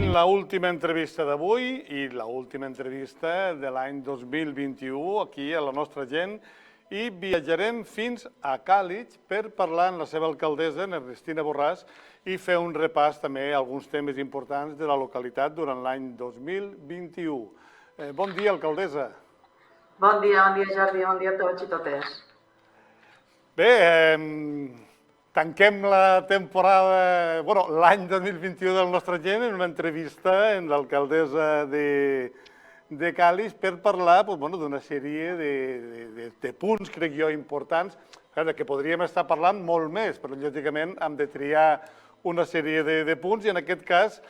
fent l'última entrevista d'avui i l'última entrevista de l'any 2021 aquí a la nostra gent i viatjarem fins a Càlig per parlar amb la seva alcaldessa, Ernestina Borràs, i fer un repàs també a alguns temes importants de la localitat durant l'any 2021. Bon dia, alcaldessa. Bon dia, Jordi, bon dia a tots i totes. Bé, tanquem la temporada, l'any 2021 del nostre gent en una entrevista amb l'alcaldessa de Càlig per parlar d'una sèrie de punts, crec jo, importants, que podríem estar parlant molt més, però lògicament hem de triar una sèrie de punts i en aquest cas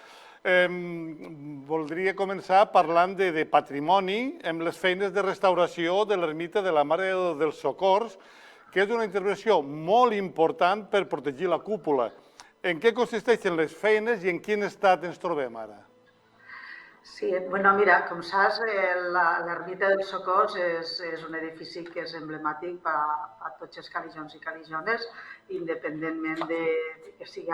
voldria començar parlant de patrimoni amb les feines de restauració de l'ermita de la Mare dels Socors, que és una intervenció molt important per protegir la cúpula. En què consisteixen les feines i en quin estat ens trobem ara? Sí, mira, com saps, l'ermita dels Socors és un edifici que és emblemàtic per a tots els caligions i calijones, independentment de que sigui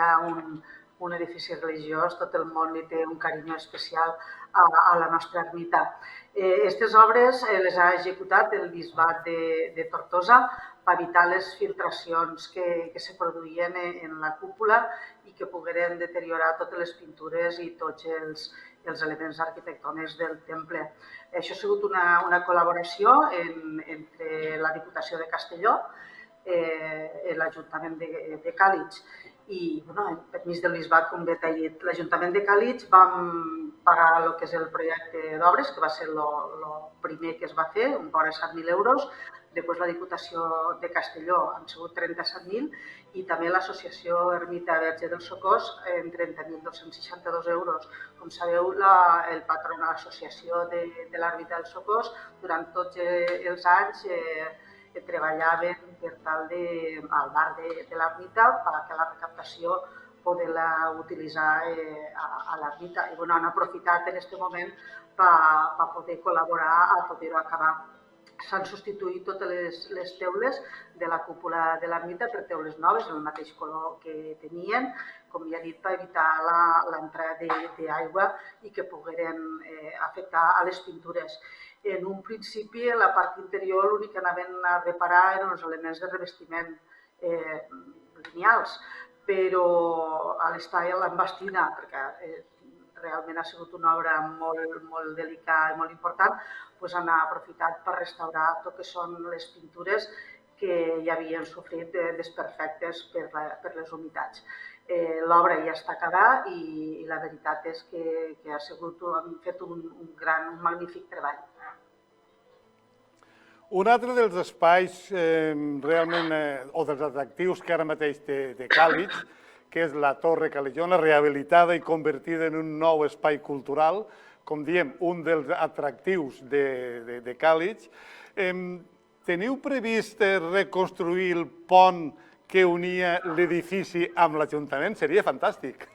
un edifici religiós, tot el món li té un carinyo especial a la nostra ermita. Aquestes obres les ha executat el bisbat de Tortosa per evitar les filtracions que se produïen en la cúpula i que pogueren deteriorar totes les pintures i tots els elements arquitectònics del temple. Això ha sigut una col·laboració entre la Diputació de Castelló i l'Ajuntament de Càlig. I, amb permís del bisbat, com bé t'he dit, l'Ajuntament de Càlig vam pagar el que és el projecte d'obres, que va ser el primer que es va fer, un vora 7.000 euros. Després la Diputació de Castelló han sigut 37.000 i també l'Associació Ermita Verge dels Socors en 30.262 euros. Com sabeu, el patró de l'Associació de l'Ermita dels Socors durant tots els anys treballaven per tal al bar de l'ermita perquè la recaptació poder-la utilitzar a l'ermita. I han aprofitat en aquest moment per poder col·laborar a poder-ho acabar. S'han substituït totes les teules de la cúpula de l'ermita per teules noves, en el mateix color que tenien, com ja he dit, per evitar l'entrada d'aigua i que pogueren afectar a les pintures. En un principi, a la part interior, l'únic que anaven a reparar eren els elements de revestiment lineals, però a l'estall l'embastida, perquè realment ha sigut una obra molt delicada i molt important, han aprofitat per restaurar tot el que són les pintures que ja havien sofrit desperfectes per les humitats. L'obra ja està acabada i la veritat és que han fet un magnífic treball. Un altre dels espais realment, o dels atractius que ara mateix té Càlig, que és la Torre Calellona, rehabilitada i convertida en un nou espai cultural, com diem, un dels atractius de Càlig. Teniu previst reconstruir el pont que unia l'edifici amb l'Ajuntament? Seria fantàstic.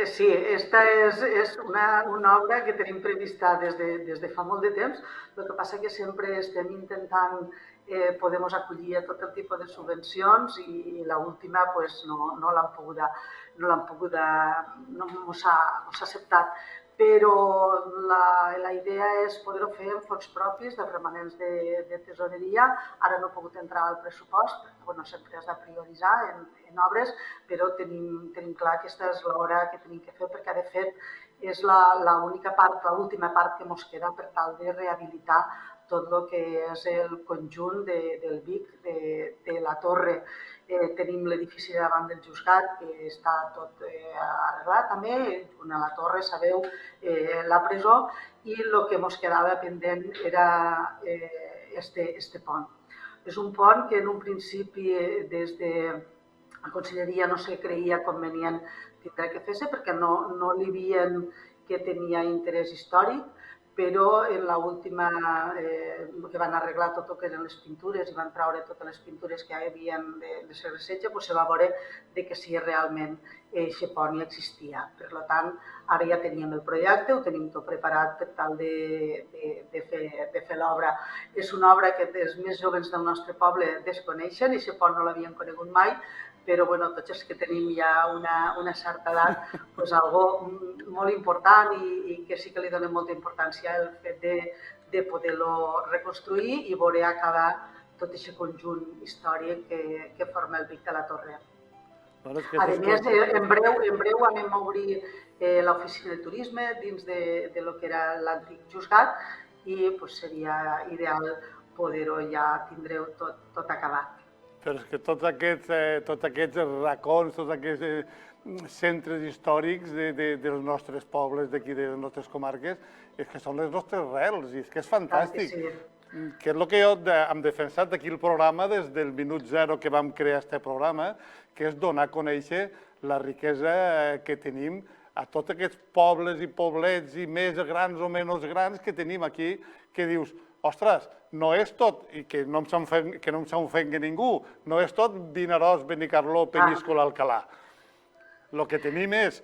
Sí, aquesta és una obra que tenim prevista des de fa molt de temps. El que passa que sempre estem intentant poder-nos acollir a tot el tipus de subvencions i l'última no s'ha acceptat. Però la idea és poder-ho fer en fons propis dels remanents de tesoreria. Ara no he pogut entrar al pressupost, perquè sempre has de prioritzar en obres, però tenim clar que aquesta és l'hora que tenim que fer, perquè de fet és l'última part que ens queda per tal de rehabilitar tot el que és el conjunt del Vic, de la torre. Tenim l'edifici davant del Juzgat, que està tot arreglat també, a la torre, sabeu, la presó, i el que ens quedava pendent era este pont. És un pont que en un principi des de la Conselleria no se creia convenient tindre que fer-se perquè no li veien que tenia interès històric, però en l'última que van arreglar tot el que eren les pintures i van treure totes les pintures que havien de ser resetge, se va veure que sí realment aquest pont ja existia. Per tant, ara ja teníem el projecte, ho tenim tot preparat per tal de fer l'obra. És una obra que els més joves del nostre poble desconeixen i aquest pont no l'havien conegut mai, però bueno, tots els que tenim ja una certa edat, doncs algo molt important i que sí que li donem molta importància el fet de poder-lo reconstruir i veure acabar tot aquest conjunt històric que forma el Pic de la Torre. A més, en breu anem a obrir l'oficina de turisme dins de lo que era l'antic Juzgat i pues, seria ideal poder-ho ja tindre tot acabat. Però és que tots aquests racons, tots aquests centres històrics dels nostres pobles, d'aquí, de les nostres comarques, és que són les nostres rels i és que és fantàstic. Que és el que jo hem defensat d'aquí el programa des del minut zero que vam crear aquest programa, que és donar a conèixer la riquesa que tenim a tots aquests pobles i poblets i més grans o menys grans que tenim aquí, que dius, ostres, no és tot, i que no em s'ofengui ningú, no és tot Vinaròs, Benicarló, Peníscola, Alcalà. El que tenim és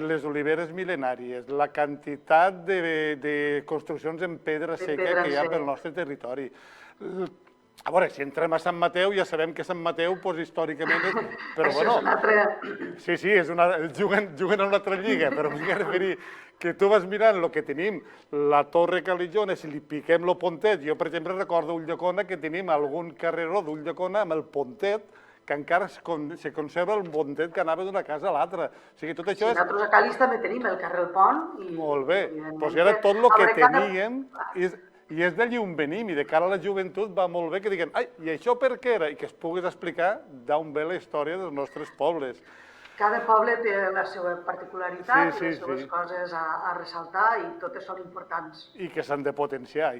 les oliveres mil·lenàries, la quantitat de construccions en pedra seca que hi ha pel nostre territori. A veure, si entrem a Sant Mateu, ja sabem que Sant Mateu, històricament, però bueno... Això és una altra... Sí, juguen a una altra lliga, però m'hi referir que tu vas mirant el que tenim, la Torre Caligione, si li piquem el pontet, jo, per exemple, recordo Ulldecona que tenim algun carreró d'Ulldecona amb el pontet, que encara se conserva el pontet que anava d'una casa a l'altra. O sigui, tot això és... Nosaltres a Càlig també tenim el carrer El Pont i... Molt bé, doncs ara tot el que teníem... I és d'allí on venim, i de cara a la joventut va molt bé que diguem, ai, i això per què era? I que es puguis explicar d'on ve la història dels nostres pobles. Cada poble té la seva particularitat i les seves coses a ressaltar i totes són importants. I que s'han de potenciar,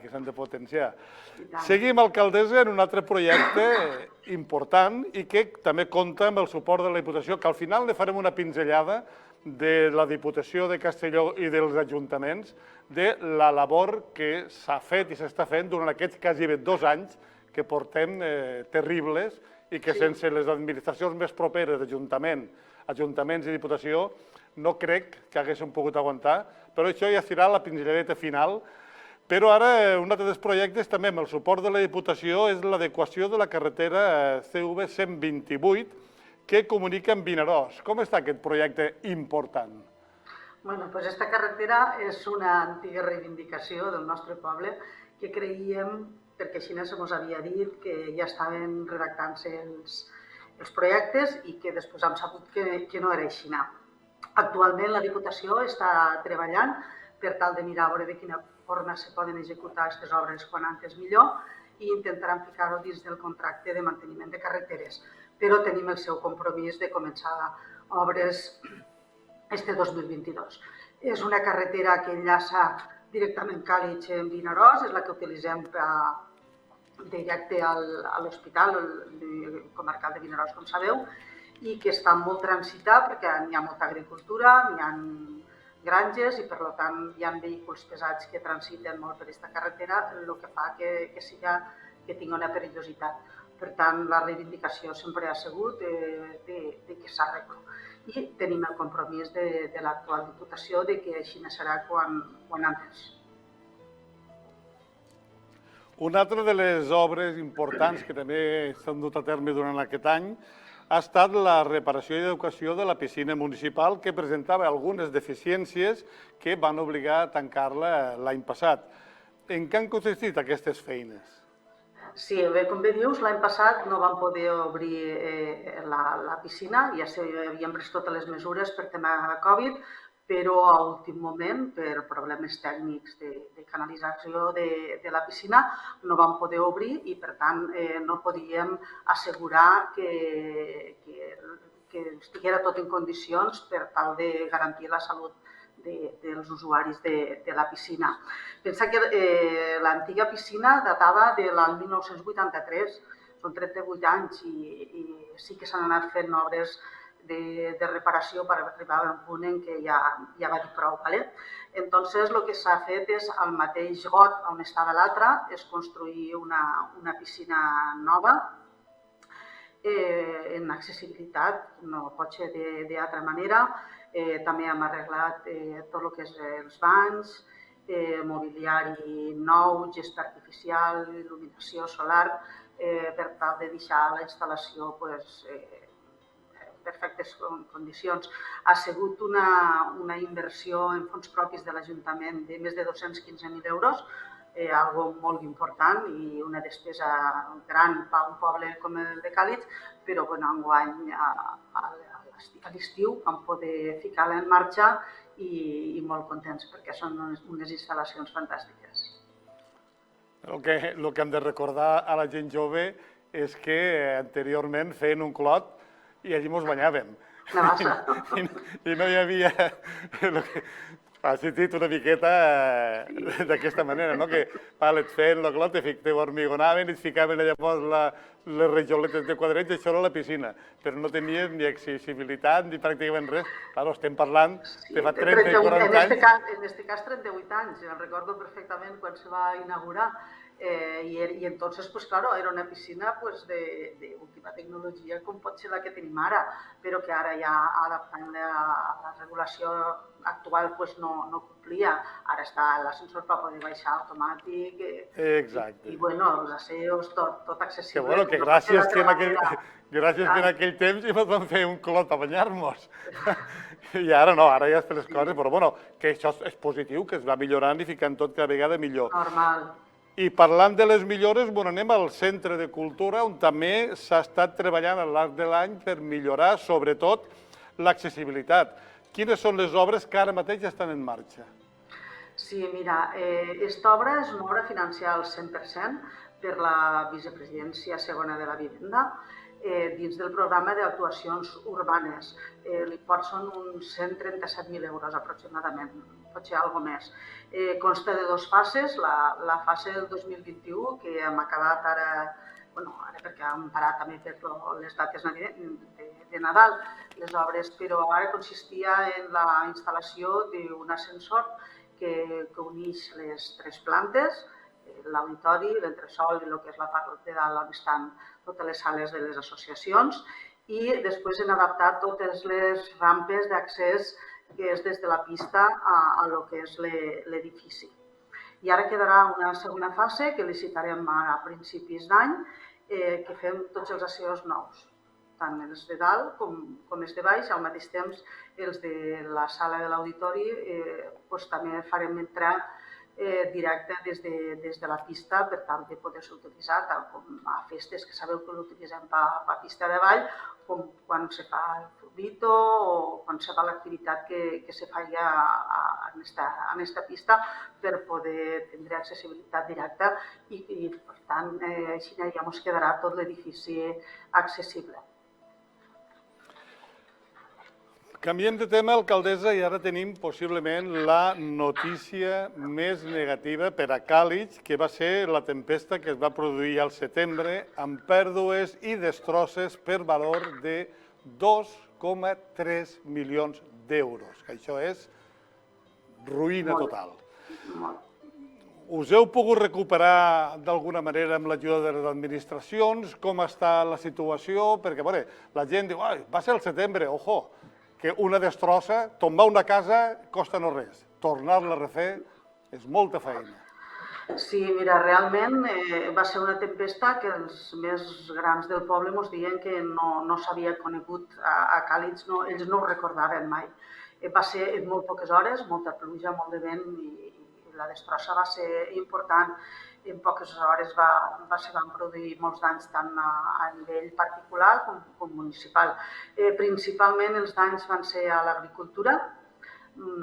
Seguim, alcaldessa, en un altre projecte important i que també compta amb el suport de la Diputació, que al final ne farem una pinzellada de la Diputació de Castelló i dels ajuntaments de la labor que s'ha fet i s'està fent durant aquests quasi 2 anys que portem terribles i que sense les administracions més properes ajuntaments i Diputació no crec que haguéssim pogut aguantar, però això ja serà la pinzelladeta final. Però ara un altre dels projectes també amb el suport de la Diputació és l'adequació de la carretera CV 128 que comunica amb Vinaròs. Com està aquest projecte important? Bueno, doncs aquesta carretera és una antiga reivindicació del nostre poble que creiem, perquè així se'ns havia dit, que ja estaven redactant-se els projectes i que després hem sabut que no era així. Actualment la Diputació està treballant per tal de mirar a veure de quina forma se poden executar aquestes obres quan antes millor i intentaran ficar-ho dins del contracte de manteniment de carreteres. Però tenim el seu compromís de començar obres este 2022. És una carretera que enllaça directament Càlig amb Vinaròs, és la que utilitzem directe a l'hospital comarcal de Vinaròs, com sabeu, i que està molt transitada perquè hi ha molta agricultura, hi ha granges i per tant hi ha vehicles pesats que transiten molt per aquesta carretera, el que fa que tingui una perillositat. Per tant, la reivindicació sempre ha sigut que s'arregli. I tenim el compromís de l'actual Diputació de que així serà quan antes. Una altra de les obres importants que també s'han dut a terme durant aquest any ha estat la reparació i educació de la piscina municipal que presentava algunes deficiències que van obligar a tancar-la l'any passat. En què han consistit aquestes feines? Sí, bé, com bé dius, l'any passat no vam poder obrir la piscina, ja havíem pres totes les mesures per tema de Covid, però a últim moment, per problemes tècnics de canalització de la piscina, no vam poder obrir i, per tant, no podíem assegurar que estigués tot en condicions per tal de garantir la salut dels usuaris de la piscina. Pensa que l'antiga piscina datava de l'any 1983, són 38 anys i sí que s'han anat fent obres de reparació per arribar a un punt en què ja va dir prou. Entonces, el que s'ha fet és, al mateix got on estava l'altra, és construir una piscina nova en accessibilitat, no pot ser d'altra manera. També hem arreglat tot el que és els banys, mobiliari nou, gespa artificial, il·luminació solar, per tal de deixar la instal·lació perfectes condicions. Ha sigut una inversió en fons propis de l'Ajuntament de més de 215.000 euros, algo molt important i una despesa gran per un poble com el de Càlig, però enguany a l'estiu vam poder ficar-la en marxa i molt contents perquè són unes instal·lacions fantàstiques. El que hem de recordar a la gent jove és que anteriorment feien un clot i allí mos banyàvem. I no hi havia... Ha sentit una miqueta d'aquesta manera, no? Que et feien el clot, te hormigonaven i et ficaven llavors les rajoletes de quadrets i això era la piscina, però no tenien ni accessibilitat ni pràcticament res. Clar, estem parlant de fa 30 i 40 anys. En aquest cas 38 anys, el recordo perfectament quan se va inaugurar. Y entonces, pues claro, era una piscina pues, de última tecnologia com pot ser la que tenim ara, però que ara ja adaptant a la regulació actual pues, no complia. Ara està l'ascensor per poder baixar automàtic i els asseus, tot accessible. Que gràcies que en aquell temps ja ens van fer un clot a banyar-nos. I ara no, ara ja es fan les coses, però que això és positiu, que es va millorant i ficant tot cada vegada millor. Normal. I parlant de les millores, anem al Centre de Cultura, on també s'ha estat treballant a l'arc de l'any per millorar, sobretot, l'accessibilitat. Quines són les obres que ara mateix ja estan en marxa? Sí, mira, aquesta obra és una obra financiada al 100% per la Vicepresidència Segona de la Vivenda, dins del programa d'actuacions urbanes. L'import són uns 137.000 euros aproximadament, pot ser alguna més. Consta de dues fases, la fase del 2021, que hem acabat ara perquè hem parat també per les dates de Nadal, les obres, però ara consistia en la instal·lació d'un ascensor que uneix les tres plantes, l'auditori, l'entresòl i el que és la part de dalt on estan totes les sales de les associacions, i després hem adaptat totes les rampes d'accés que és des de la pista a lo que és l'edifici. I ara quedarà una segona fase que licitarem a principis d'any, que fem tots els asseus nous, tant els de dalt com els de baix. Al mateix temps, els de la sala de l'auditori també farem entrar directe des de la pista per tal de poder-se utilitzar, tal com a festes, que sabeu que l'utilitzem per a pista de ball, com quan se fa el furvito o quan se fa l'activitat que se faria en aquesta pista per poder tindre accessibilitat directa i per tant, així ja ens quedarà tot l'edifici accessible. Canviem de tema, alcaldessa, i ara tenim possiblement la notícia més negativa per a Càlig, que va ser la tempesta que es va produir al setembre amb pèrdues i destrosses per valor de 2,3 milions d'euros. Això és ruïna total. Us heu pogut recuperar d'alguna manera amb l'ajuda de les administracions? Com està la situació? Perquè la gent diu, va ser al setembre, ojo, que una destrossa, tombar una casa costa no res. Tornar-la a refer és molta feina. Sí, mira, realment va ser una tempesta que els més grans del poble ens deien que no s'havia conegut a Càlig, ells no ho recordaven mai. Va ser en molt poques hores, molta pluja, molt de vent i la destrossa va ser important. En poques hores se van produir molts danys tant a nivell particular com municipal. Principalment els danys van ser a l'agricultura.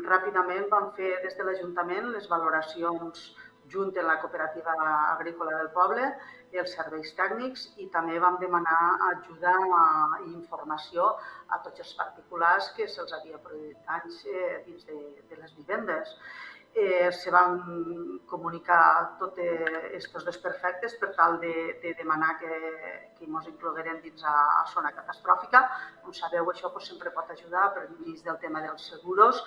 Ràpidament vam fer des de l'Ajuntament les valoracions junt amb la cooperativa agrícola del poble, els serveis tècnics, i també vam demanar ajuda i informació a tots els particulars que se'ls havia produït danys dins de les vivendes. Se van comunicar tots aquests desperfectes per tal de demanar que ens inclogueren dins a zona catastròfica. Com sabeu, això sempre pot ajudar per dins del tema dels seguros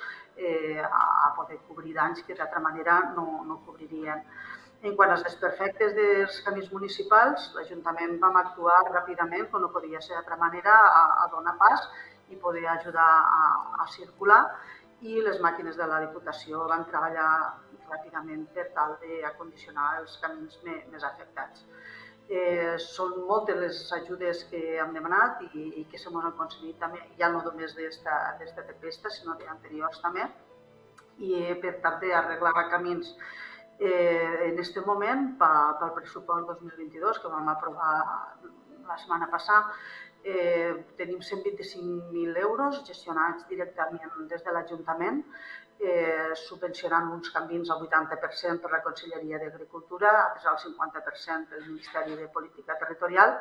a poder cobrir danys que d'altra manera no cobririen. En quant als desperfectes dels camins municipals, l'Ajuntament vam actuar ràpidament, com no podia ser d'altra manera, a donar pas i poder ajudar a circular, i les màquines de la Diputació van treballar ràpidament per tal d'acondicionar els camins més afectats. Són moltes les ajudes que hem demanat i que se m'han concedit també, ja no només d'esta tempesta, sinó d'anteriors també, i per tal d'arreglar camins. En aquest moment, pel pressupost 2022 que vam aprovar la setmana passada, tenim 125.000 euros gestionats directament des de l'Ajuntament, subvencionant uns camins al 80% per la Conselleria d'Agricultura, altres al 50% pel Ministeri de Política Territorial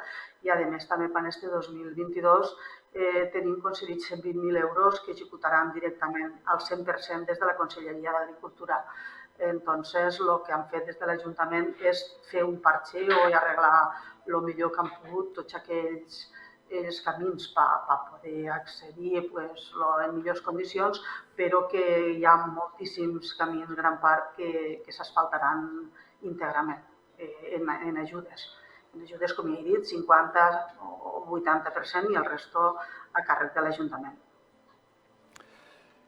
i, a més, també per aquest 2022 tenim concedits 120.000 euros que executaran directament al 100% des de la Conselleria d'Agricultura. Entonces, el que han fet des de l'Ajuntament és fer un parxeo i arreglar el millor que han pogut tots aquells camins per poder accedir en millors condicions, però que hi ha moltíssims camins, gran part, que s'asfaltaran íntegrament en ajudes. En ajudes, com ja he dit, 50 o 80% i el resto a càrrec de l'Ajuntament.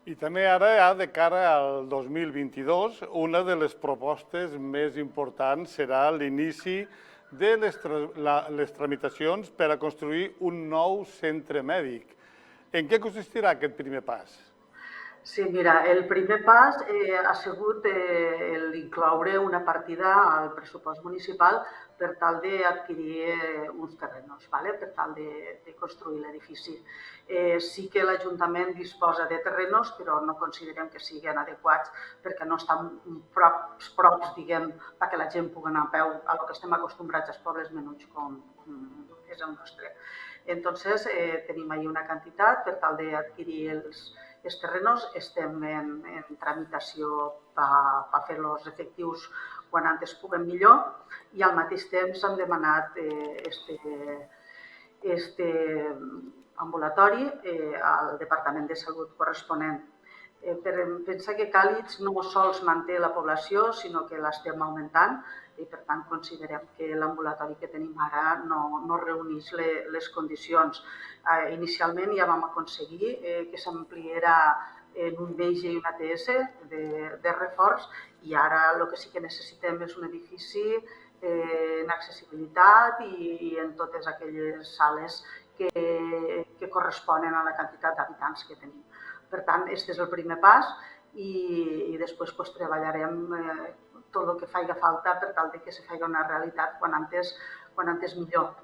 I també ara, de cara al 2022, una de les propostes més importants serà l'inici de les tramitacions per a construir un nou centre mèdic. En què consistirà aquest primer pas? Sí, mira, el primer pas ha sigut incloure una partida al pressupost municipal per tal d'adquirir uns terrenys, per tal de construir l'edifici. Sí que l'Ajuntament disposa de terrenys, però no considerem que siguin adequats perquè no estan props, diguem, perquè la gent pugui anar a peu a lo que estem acostumbrats als pobles menuts com és el nostre. Entonces, tenim ahí una quantitat per tal d'adquirir els terrenos, estem en tramitació per fer-los efectius quan antes puguem millor i al mateix temps hem demanat este ambulatori al Departament de Salut corresponent. Pensa que Càlix no sols manté la població, sinó que l'estem augmentant i, per tant, considerem que l'ambulatori que tenim ara no reuneix les condicions. Inicialment ja vam aconseguir que s'ampliera en un BIG i un ATS de reforç i ara el que sí que necessitem és un edifici en accessibilitat i en totes aquelles sales que corresponen a la quantitat d'habitants que tenim. Per tant, aquest és el primer pas i després treballarem tot el que faci falta per tal que se faci una realitat quan antes millor.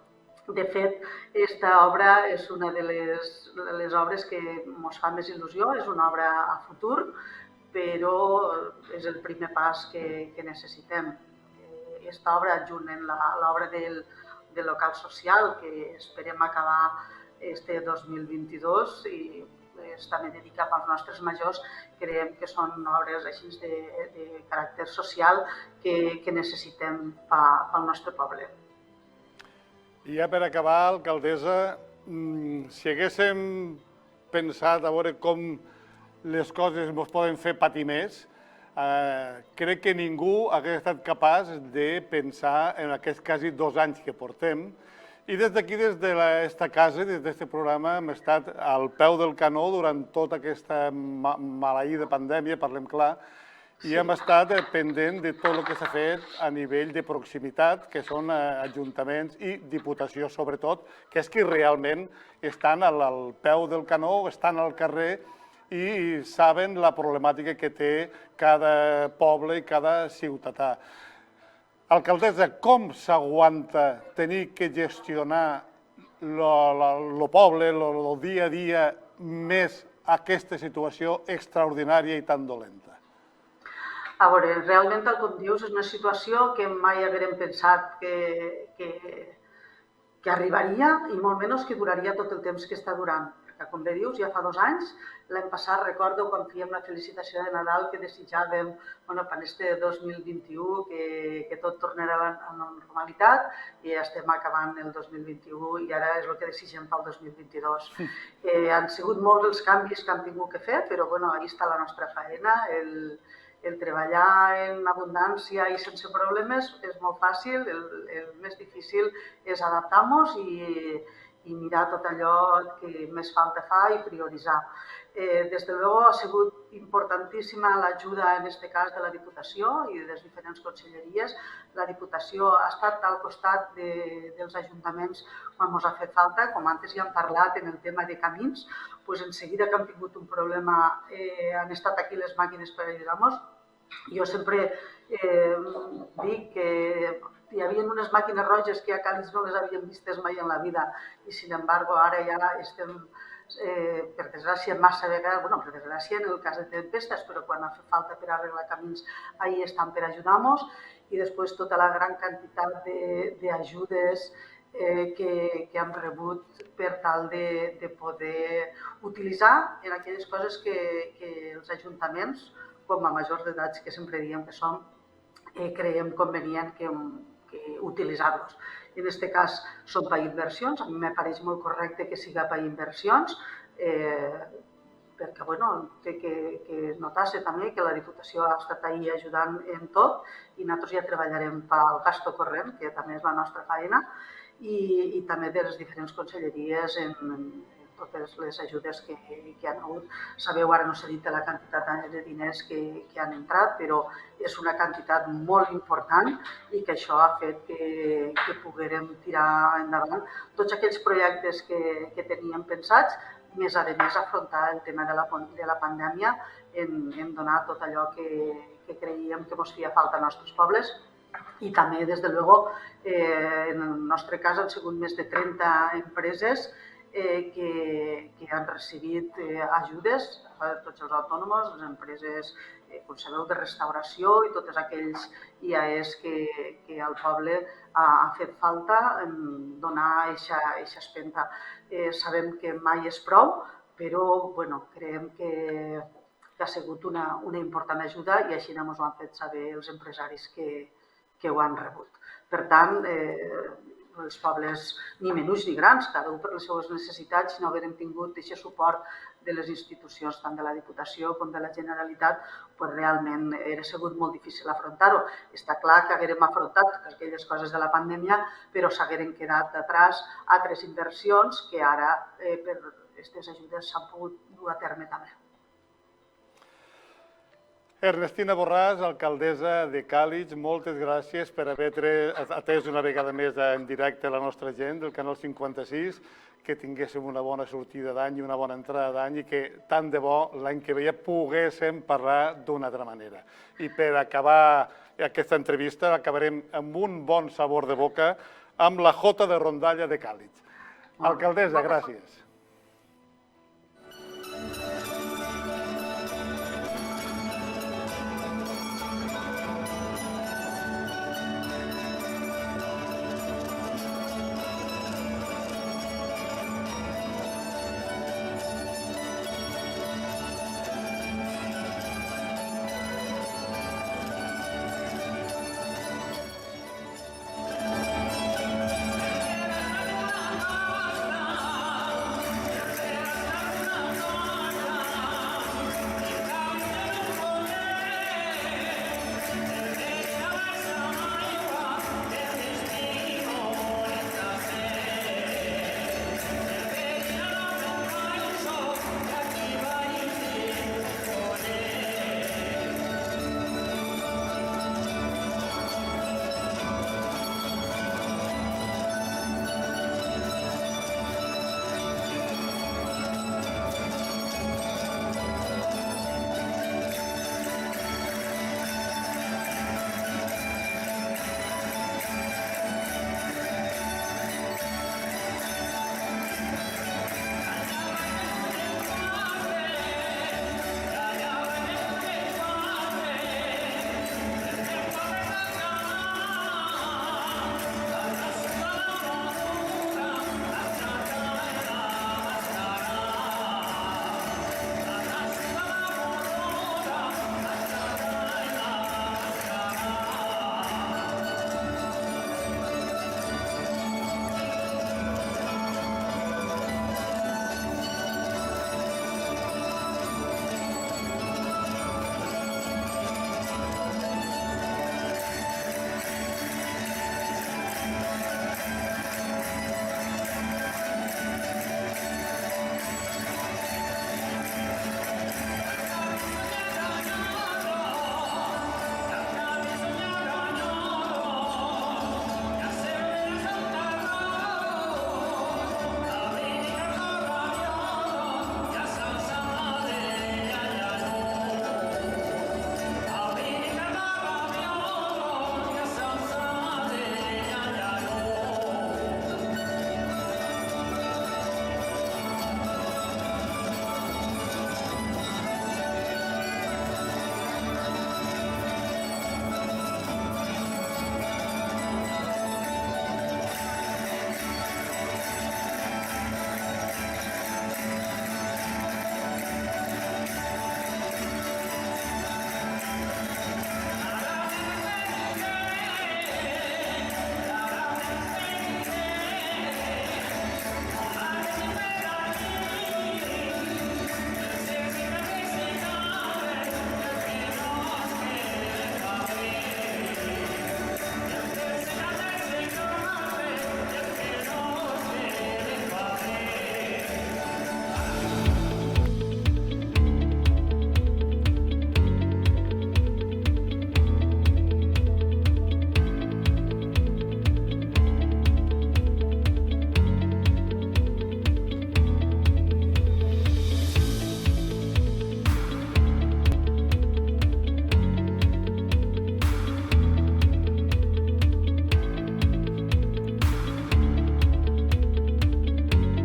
De fet, aquesta obra és una de les obres que ens fa més il·lusió, és una obra a futur, però és el primer pas que necessitem. Aquesta obra, junt amb l'obra del local social, que esperem acabar este 2022 i també dedicat als nostres majors, creiem que són obres així de caràcter social que necessitem pel nostre poble. I ja per acabar, alcaldessa, si haguéssim pensat a veure com les coses ens poden fer patir més, crec que ningú hagués estat capaç de pensar en aquests quasi 2 anys que portem. I des d'aquí, des d'esta casa, des d'aquest programa, hem estat al peu del canó durant tota aquesta maleïda pandèmia, parlem clar, i hem estat pendent de tot el que s'ha fet a nivell de proximitat, que són ajuntaments i diputació, sobretot, que és qui realment estan al peu del canó, estan al carrer i saben la problemàtica que té cada poble i cada ciutadà. Alcaldessa, com s'aguanta tenir que gestionar el poble, el dia a dia, més aquesta situació extraordinària i tan dolenta? A veure, realment, tal com dius, és una situació que mai haguérem pensat que arribaria i molt menys que duraria tot el temps que està durant. Perquè, com bé dius, ja fa 2 anys, l'any passat recordo quan fèiem la felicitació de Nadal que desitjàvem per aquest 2021 que tot tornarà a la normalitat i ja estem acabant el 2021 i ara és el que desitgem pel 2022. Han sigut molts els canvis que hem tingut que fer, però ahí està la nostra feina. El treballar en abundància i sense problemes és molt fàcil, el més difícil és adaptar-nos i i mirar tot allò que més falta fa i prioritzar. Desde luego ha sigut importantíssima l'ajuda, en aquest cas, de la Diputació i de les diferents conselleries. La Diputació ha estat al costat dels ajuntaments quan ens ha fet falta, com antes ja hem parlat en el tema de camins, doncs en seguida que hem tingut un problema han estat aquí les màquines per ajudar-nos. Jo sempre dic que hi havia unes màquines roges que a Càlig no les havíem vistes mai en la vida i, sin embargo, ara ja estem, per desgràcia, massa vegades, per desgràcia en el cas de tempestes, però quan ha fet falta per arreglar camins, ahí estan per ajudar-nos. I després tota la gran quantitat d'ajudes que hem rebut per tal de poder utilitzar en aquelles coses que els ajuntaments, com a majors d'edats que sempre diem que som, creiem convenient que utilitzar-los. En aquest cas són per inversions, a mi me pareix molt correcte que siga per inversions, perquè té que notar-se també que la Diputació ha estat ahí ajudant en tot i nosaltres ja treballarem pel gasto corrent, que també és la nostra feina, i també de les diferents conselleries en totes les ajudes que han hagut. Sabeu, ara no s'ha dit la quantitat de diners que han entrat, però és una quantitat molt important i que això ha fet que poguérem tirar endavant tots aquells projectes que teníem pensats, més a més afrontar el tema de la pandèmia en donar tot allò que creiem que ens feia falta als nostres pobles. I també, des de luego, en el nostre cas han sigut més de 30 empreses que han recibit ajudes, tots els autònoms, les empreses, com sabeu, de restauració i tots aquells IAEs que al poble ha fet falta donar aquesta espenta. Sabem que mai és prou, però creiem que ha sigut una important ajuda i així ens ho han fet saber els empresaris que ho han rebut. Per tant, els pobles, ni menuts ni grans, cada un per les seves necessitats, si no haguérem tingut aquest suport de les institucions, tant de la Diputació com de la Generalitat, realment hauria sigut molt difícil afrontar-ho. Està clar que haguérem afrontat aquelles coses de la pandèmia, però s'hagueren quedat atràs altres inversions que ara per aquestes ajudes s'han pogut dur a terme també. Ernestina Borràs, alcaldessa de Càlig, moltes gràcies per haver atès una vegada més en directe la nostra gent del Canal 56, que tinguéssim una bona sortida d'any i una bona entrada d'any i que tant de bo l'any que ve ja poguéssim parlar d'una altra manera. I per acabar aquesta entrevista acabarem amb un bon sabor de boca amb la Jota de Rondalla de Càlig. Alcaldessa, gràcies.